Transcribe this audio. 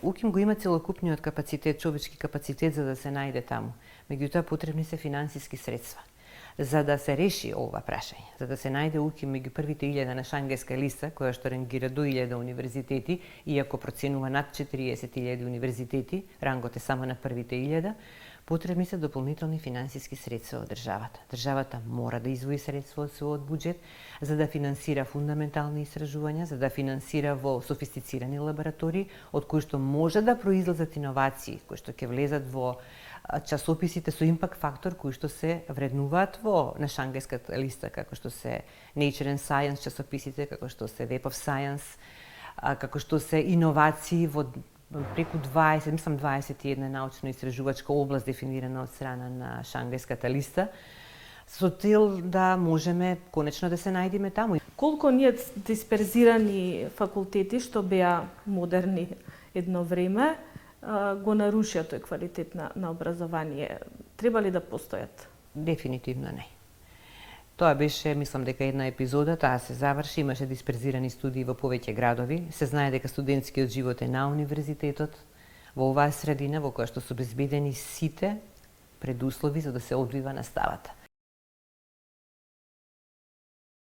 УКИМ го има целокупниот капацитет, човечки капацитет за да се најде таму. Меѓутоа потребни се финансиски средства. За да се реши ова прашање, за да се најде УКИМ меѓу првите 1000 на Шангејска листа, која што рангира до 1000 универзитети, иако проценува над 40.000 универзитети, рангот е само на првите 1000, потребни се дополнителни финансиски средства од државата. Државата мора да извои средства од својот буџет за да финансира фундаментални истражувања, за да финансира во софистицирани лаборатории, од кои што може да произлезат иновации, кои што ќе влезат во часописите со импакт фактор кои што се вреднуваат на Шангејската листа, како што се Nature and Science часописите, како што се Web of Science, како што се иновации во преку 21 научно-истражувачка област дефинирана од страна на Шангејската листа, со цел да можеме конечно да се најдеме таму. Колку ние дисперзирани факултети што беа модерни едно време, го нарушија тој квалитет на образование. Треба ли да постојат? Дефинитивно не. Тоа беше, мислам дека една епизода, таа се заврши, имаше дисперзирани студии во повеќе градови. Се знае дека студентскиот живот е на универзитетот, во оваа средина во која што се обезбедени сите предуслови за да се одвива наставата.